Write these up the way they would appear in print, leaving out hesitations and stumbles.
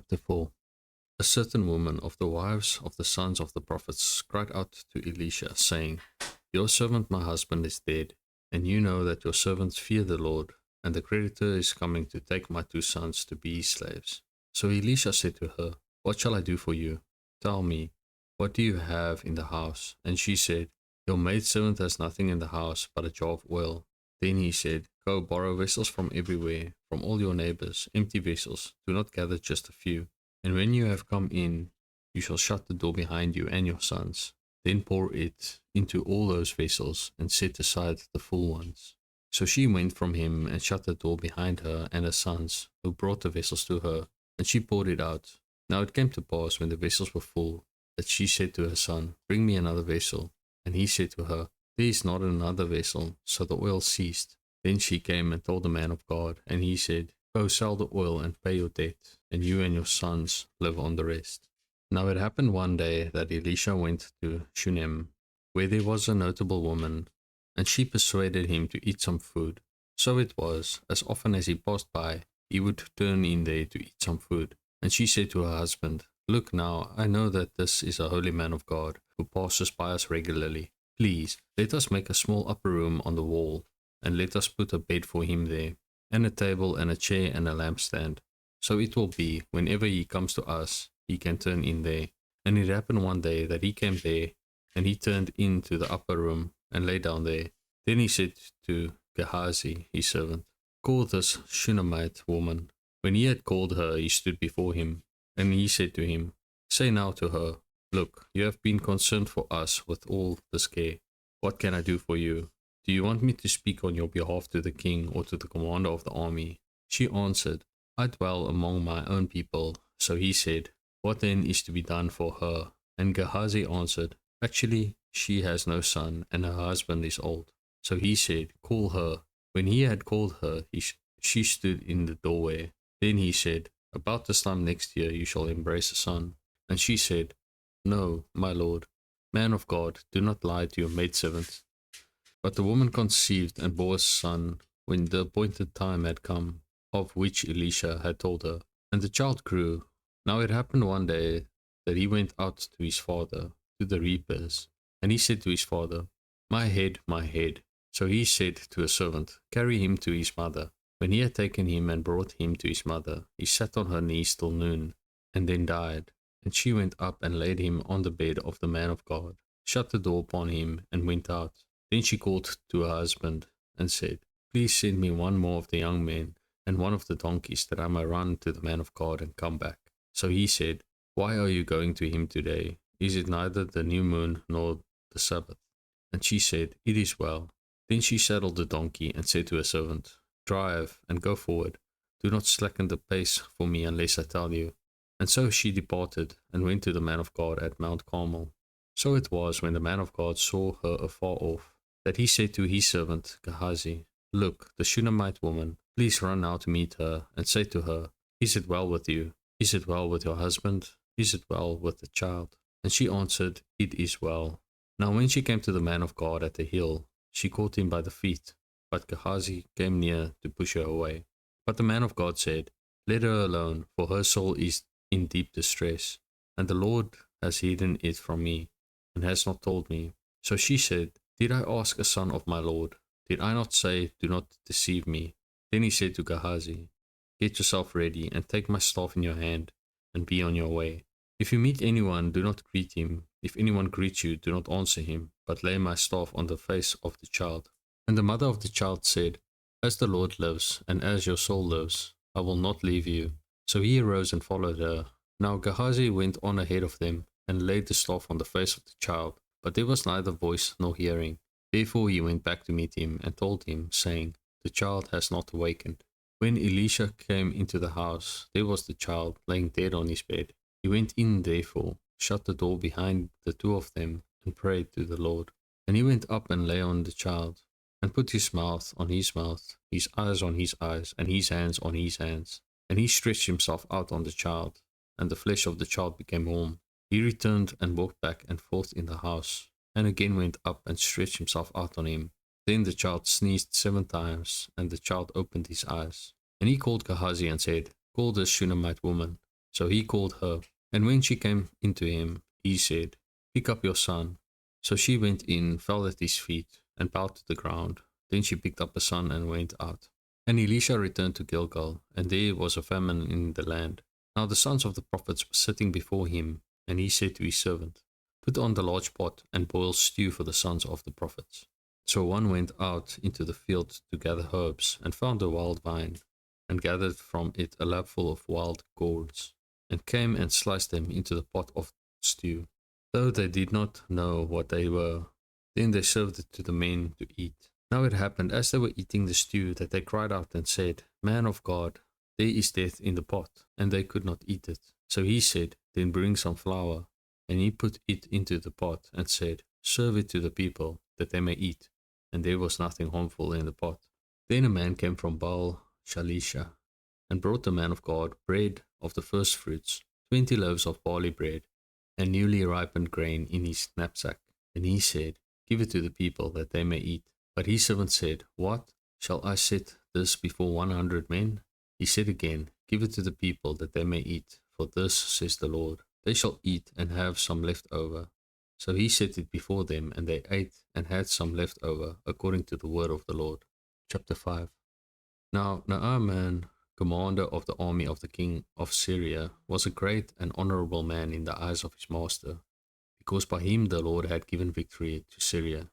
Chapter 4. A certain woman of the wives of the sons of the prophets cried out to Elisha, saying, Your servant my husband is dead, and you know that your servants fear the Lord, and the creditor is coming to take my 2 sons to be his slaves. So Elisha said to her, What shall I do for you? Tell me, what do you have in the house? And she said, Your maidservant has nothing in the house but a jar of oil. Then he said, Go borrow vessels from everywhere, from all your neighbors, empty vessels. Do not gather just a few. And when you have come in, you shall shut the door behind you and your sons. Then pour it into all those vessels, and set aside the full ones. So she went from him and shut the door behind her and her sons, who brought the vessels to her, and she poured it out. Now it came to pass, when the vessels were full, that she said to her son, Bring me another vessel. And he said to her, There is not another vessel. So the oil ceased. Then she came and told the man of God, and he said, Go sell the oil and pay your debt, and you and your sons live on the rest. Now it happened one day that Elisha went to Shunem, where there was a notable woman, and she persuaded him to eat some food. So it was, as often as he passed by, he would turn in there to eat some food. And she said to her husband, Look now, I know that this is a holy man of God, who passes by us regularly. Please, let us make a small upper room on the wall, and let us put a bed for him there, and a table and a chair and a lampstand. So it will be, whenever he comes to us, he can turn in there. And it happened one day that he came there, and he turned into the upper room, and lay down there. Then he said to Gehazi, his servant, Call this Shunammite woman. When he had called her, he stood before him, and he said to him, Say now to her, Look, you have been concerned for us with all this care. What can I do for you? Do you want me to speak on your behalf to the king or to the commander of the army? She answered, I dwell among my own people. So he said, What then is to be done for her? And Gehazi answered, Actually, she has no son, and her husband is old. So he said, Call her. When he had called her, she stood in the doorway. Then he said, About this time next year you shall embrace a son. And she said, No, my lord, man of God, do not lie to your maidservant. But the woman conceived and bore a son when the appointed time had come, of which Elisha had told her. And the child grew. Now it happened one day that he went out to his father, to the reapers. And he said to his father, My head, my head. So he said to a servant, Carry him to his mother. When he had taken him and brought him to his mother, he sat on her knees till noon, and then died. And she went up and laid him on the bed of the man of God, shut the door upon him, and went out. Then she called to her husband, and said, Please send me one more of the young men, and one of the donkeys, that I may run to the man of God and come back. So he said, Why are you going to him today? Is it neither the new moon nor the Sabbath? And she said, It is well. Then she saddled the donkey, and said to her servant, Drive, and go forward. Do not slacken the pace for me unless I tell you. And so she departed, and went to the man of God at Mount Carmel. So it was, when the man of God saw her afar off, that he said to his servant Gehazi, Look, the Shunammite woman, please run now to meet her, and say to her, Is it well with you? Is it well with your husband? Is it well with the child? And she answered, It is well. Now when she came to the man of God at the hill, she caught him by the feet, but Gehazi came near to push her away. But the man of God said, Let her alone, for her soul is in deep distress, and the Lord has hidden it from me, and has not told me. So she said, Did I ask a son of my Lord? Did I not say, Do not deceive me? Then he said to Gehazi, Get yourself ready, and take my staff in your hand, and be on your way. If you meet anyone, do not greet him. If anyone greets you, do not answer him, but lay my staff on the face of the child. And the mother of the child said, As the Lord lives, and as your soul lives, I will not leave you. So he arose and followed her. Now Gehazi went on ahead of them, and laid the staff on the face of the child, but there was neither voice nor hearing. Therefore he went back to meet him, and told him, saying, The child has not awakened. When Elisha came into the house, there was the child lying dead on his bed. He went in therefore, shut the door behind the 2 of them, and prayed to the Lord. And he went up and lay on the child, and put his mouth on his mouth, his eyes on his eyes, and his hands on his hands. And he stretched himself out on the child, and the flesh of the child became warm. He returned and walked back and forth in the house, and again went up and stretched himself out on him. Then the child sneezed 7 times, and the child opened his eyes. And he called Gehazi and said, Call this Shunammite woman. So he called her, and when she came into him, he said, Pick up your son. So she went in, fell at his feet, and bowed to the ground. Then she picked up her son and went out. And Elisha returned to Gilgal, and there was a famine in the land. Now the sons of the prophets were sitting before him, and he said to his servant, Put on the large pot, and boil stew for the sons of the prophets. So one went out into the field to gather herbs, and found a wild vine, and gathered from it a lapful of wild gourds, and came and sliced them into the pot of stew, though they did not know what they were. Then they served it to the men to eat. Now it happened, as they were eating the stew, that they cried out and said, Man of God, there is death in the pot, and they could not eat it. So he said, Then bring some flour. And he put it into the pot, and said, Serve it to the people, that they may eat. And there was nothing harmful in the pot. Then a man came from Baal Shalisha, and brought the man of God bread of the first fruits, 20 loaves of barley bread, and newly ripened grain in his knapsack. And he said, Give it to the people, that they may eat. But his servant said, What? Shall I set this before 100 men? He said again, Give it to the people, that they may eat. For this says the Lord, They shall eat and have some left over. So he set it before them, and they ate and had some left over, according to the word of the Lord. Chapter 5. Now Naaman, commander of the army of the king of Syria, was a great and honorable man in the eyes of his master, because by him the Lord had given victory to Syria.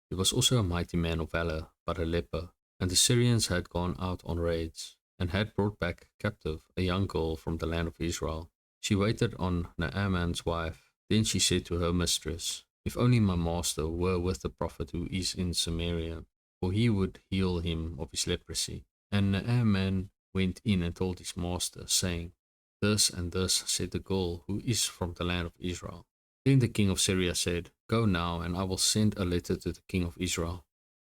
He was also a mighty man of valor, but a leper, and the Syrians had gone out on raids, and had brought back captive a young girl from the land of Israel. She waited on Naaman's wife. Then she said to her mistress, If only my master were with the prophet who is in Samaria, for he would heal him of his leprosy. And Naaman went in and told his master, saying, Thus and thus said the girl who is from the land of Israel. Then the king of Syria said, Go now, and I will send a letter to the king of Israel.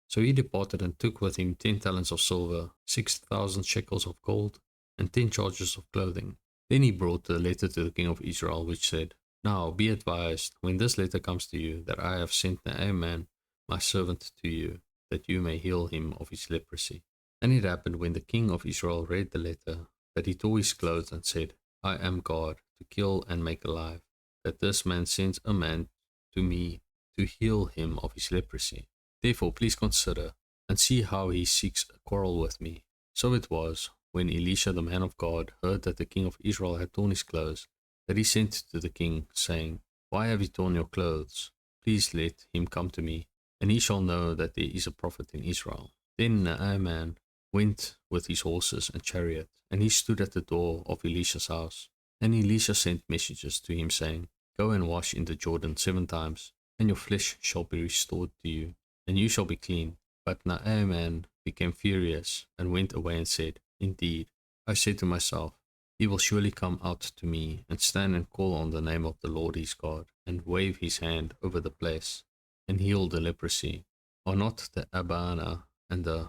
So he departed and took with him 10 talents of silver, 6,000 shekels of gold, and 10 charges of clothing. Then he brought the letter to the king of Israel, which said, Now be advised, when this letter comes to you, that I have sent Naaman, my servant, to you, that you may heal him of his leprosy. And it happened, when the king of Israel read the letter, that he tore his clothes and said, I am God, to kill and make alive, that this man sends a man to me to heal him of his leprosy. Therefore, please consider, and see how he seeks a quarrel with me. So it was, when Elisha the man of God heard that the king of Israel had torn his clothes, that he sent to the king, saying, Why have you torn your clothes? Please let him come to me, and he shall know that there is a prophet in Israel. Then Naaman went with his horses and chariot, and he stood at the door of Elisha's house. And Elisha sent messengers to him, saying, Go and wash in the Jordan 7 times, and your flesh shall be restored to you, and you shall be clean. But Naaman became furious, and went away and said, Indeed, I said to myself, He will surely come out to me, and stand and call on the name of the Lord his God, and wave his hand over the place, and heal the leprosy. Are not the Abana and the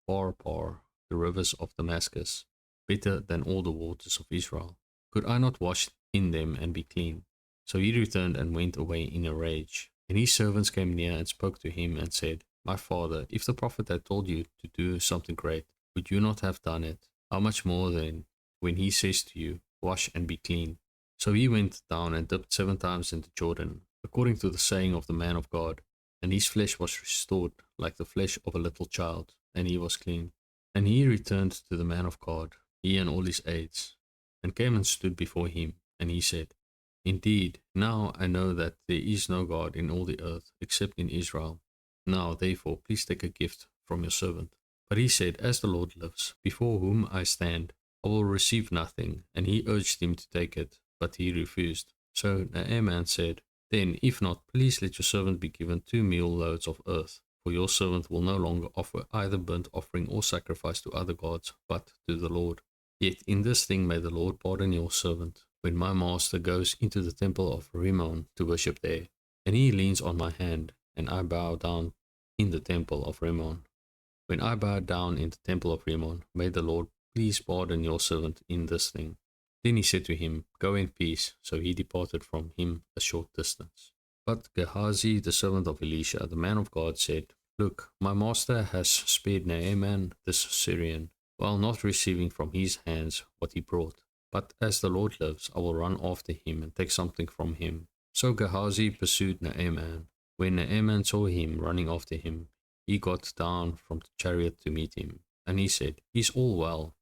Pharpar, the rivers of Damascus, better than all the waters of Israel? Could I not wash in them and be clean? So he returned and went away in a rage. And his servants came near and spoke to him and said, My father, if the prophet had told you to do something great, would you not have done it? How much more then, when he says to you, Wash and be clean? So he went down and dipped 7 times in the Jordan, according to the saying of the man of God, and his flesh was restored like the flesh of a little child, and he was clean. And he returned to the man of God, he and all his aides, and came and stood before him, and he said, Indeed, now I know that there is no God in all the earth, except in Israel. Now, therefore, please take a gift from your servant. But he said, As the Lord lives, before whom I stand, I will receive nothing. And he urged him to take it, but he refused. So Naaman said, Then, if not, please let your servant be given 2 mule loads of earth, for your servant will no longer offer either burnt offering or sacrifice to other gods, but to the Lord. Yet in this thing may the Lord pardon your servant, when my master goes into the temple of Rimmon to worship there, and he leans on my hand, and I bow down in the temple of Rimmon. When I bow down in the temple of Rimmon, may the Lord please pardon your servant in this thing. Then he said to him, Go in peace. So he departed from him a short distance. But Gehazi, the servant of Elisha, the man of God, said, Look, my master has spared Naaman this Syrian, while not receiving from his hands what he brought. But as the Lord lives, I will run after him and take something from him. So Gehazi pursued Naaman. When Naaman saw him running after him, he got down from the chariot to meet him. And he said, Is all well?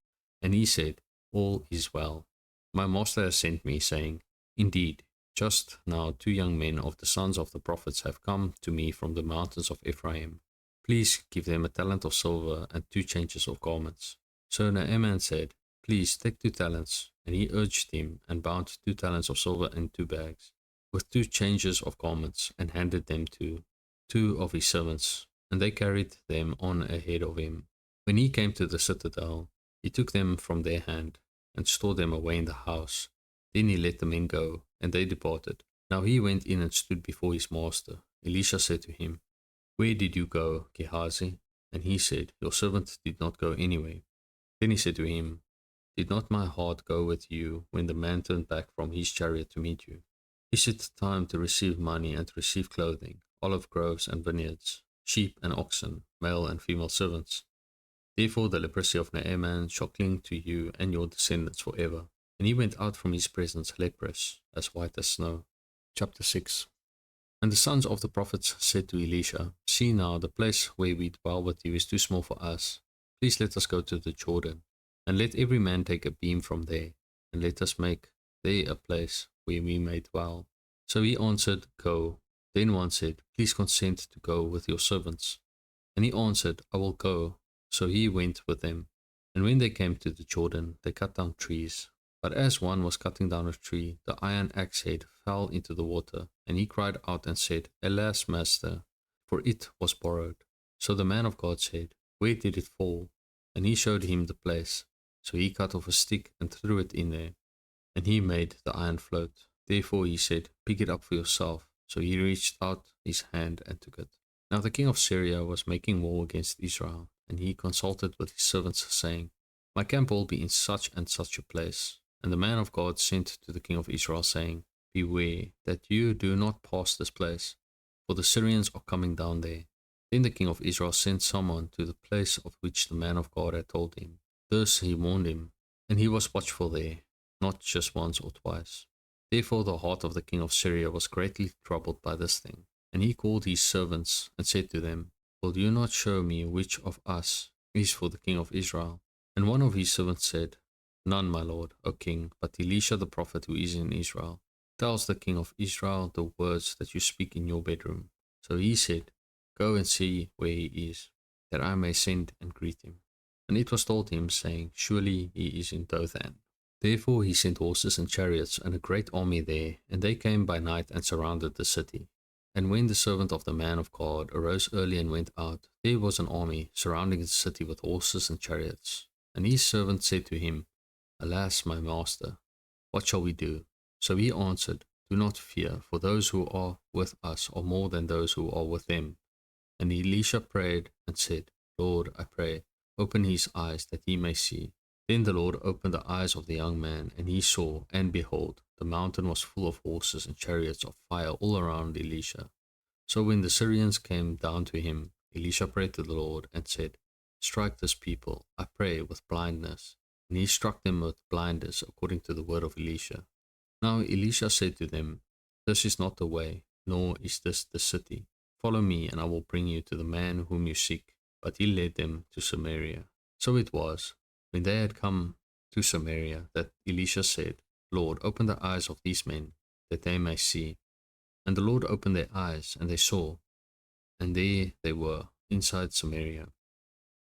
And he said, All is well. My master has sent me, saying, Indeed, just now 2 young men of the sons of the prophets have come to me from the mountains of Ephraim. Please give them a talent of silver and 2 changes of garments. So Naaman said, Please take 2 talents. And he urged him and bound 2 talents of silver in 2 bags, with 2 changes of garments, and handed them to 2 of his servants. And they carried them on ahead of him. When he came to the citadel, he took them from their hand, and stored them away in the house. Then he let the men go, and they departed. Now he went in and stood before his master. Elisha said to him, Where did you go, Gehazi? And he said, Your servant did not go anywhere. Then he said to him, Did not my heart go with you when the man turned back from his chariot to meet you? Is it time to receive money and to receive clothing, olive groves and vineyards, sheep and oxen, male and female servants? Therefore the leprosy of Naaman shall cling to you and your descendants forever. And he went out from his presence leprous, as white as snow. Chapter 6. And the sons of the prophets said to Elisha, See now, the place where we dwell with you is too small for us. Please let us go to the Jordan, and let every man take a beam from there, and let us make there a place where we may dwell. So he answered, Go. Then one said, Please consent to go with your servants. And he answered, I will go. So he went with them. And when they came to the Jordan, they cut down trees. But as one was cutting down a tree, the iron axe head fell into the water, and he cried out and said, Alas, master, for it was borrowed. So the man of God said, Where did it fall? And he showed him the place. So he cut off a stick and threw it in there, and he made the iron float. Therefore he said, Pick it up for yourself. So he reached out his hand and took it. Now the king of Syria was making war against Israel, and he consulted with his servants, saying, My camp will be in such and such a place. And the man of God sent to the king of Israel, saying, Beware that you do not pass this place, for the Syrians are coming down there. Then the king of Israel sent someone to the place of which the man of God had told him. Thus he warned him, and he was watchful there, not just once or twice. Therefore the heart of the king of Syria was greatly troubled by this thing. And he called his servants, and said to them, Will you not show me which of us is for the king of Israel? And one of his servants said, None, my lord, O king, but Elisha the prophet who is in Israel tells the king of Israel the words that you speak in your bedroom. So he said, Go and see where he is, that I may send and greet him. And it was told him, saying, Surely he is in Dothan. Therefore he sent horses and chariots and a great army there, and they came by night and surrounded the city. And when the servant of the man of God arose early and went out, there was an army surrounding the city with horses and chariots. And his servant said to him, Alas, my master, what shall we do? So he answered, Do not fear, for those who are with us are more than those who are with them. And Elisha prayed and said, Lord, I pray, open his eyes that he may see. Then the Lord opened the eyes of the young man, and he saw, and behold, the mountain was full of horses and chariots of fire all around Elisha. So when the Syrians came down to him, Elisha prayed to the Lord and said, Strike this people, I pray, with blindness. And he struck them with blindness according to the word of Elisha. Now Elisha said to them, This is not the way, nor is this the city. Follow me, and I will bring you to the man whom you seek. But he led them to Samaria. So it was, when they had come to Samaria, that Elisha said, Lord, open the eyes of these men, that they may see. And the Lord opened their eyes, and they saw, and there they were, inside Samaria.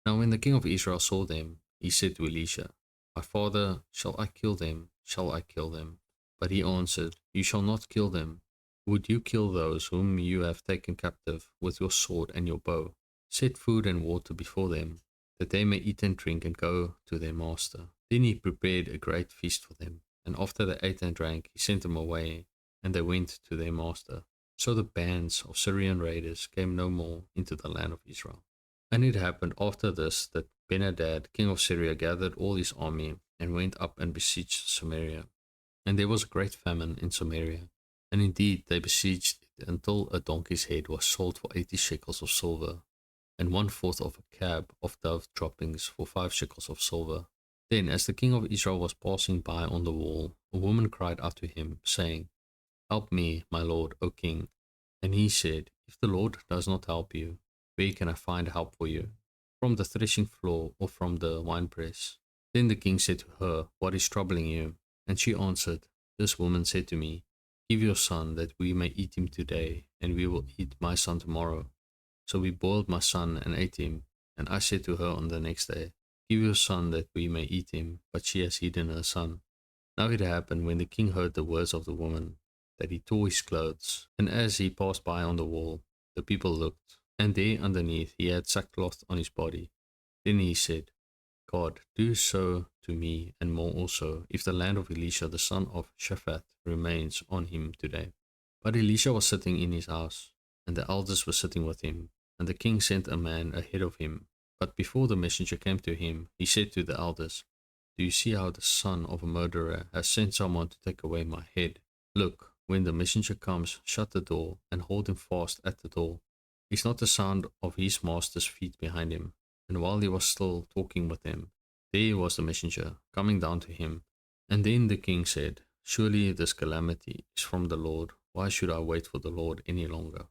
Now when the king of Israel saw them, he said to Elisha, My father, shall I kill them? Shall I kill them? But he answered, You shall not kill them. Would you kill those whom you have taken captive with your sword and your bow? Set food and water before them, that they may eat and drink and go to their master. Then he prepared a great feast for them, and after they ate and drank, he sent them away, and they went to their master. So the bands of Syrian raiders came no more into the land of Israel. And it happened after this that Ben-Hadad, king of Syria, gathered all his army and went up and besieged Samaria. And there was a great famine in Samaria. And indeed they besieged it until a donkey's head was sold for 80 shekels of silver, and 1/4 of a cab of dove droppings for 5 shekels of silver. Then, as the king of Israel was passing by on the wall, a woman cried out to him, saying, Help me, my lord, O king. And he said, If the Lord does not help you, where can I find help for you? From the threshing floor or from the winepress? Then the king said to her, What is troubling you? And she answered, This woman said to me, Give your son that we may eat him today, and we will eat my son tomorrow. So we boiled my son and ate him. And I said to her on the next day, Give your son that we may eat him. But she has hidden her son. Now it happened when the king heard the words of the woman, that he tore his clothes. And as he passed by on the wall, the people looked, and there underneath he had sackcloth on his body. Then he said, God, do so to me, and more also, if the land of Elisha the son of Shaphat remains on him today. But Elisha was sitting in his house, and the elders were sitting with him. And the king sent a man ahead of him. But before the messenger came to him, he said to the elders, Do you see how the son of a murderer has sent someone to take away my head? Look, when the messenger comes, shut the door, and hold him fast at the door. Is not the sound of his master's feet behind him? And while he was still talking with them, there was the messenger coming down to him. And then the king said, Surely this calamity is from the Lord. Why should I wait for the Lord any longer?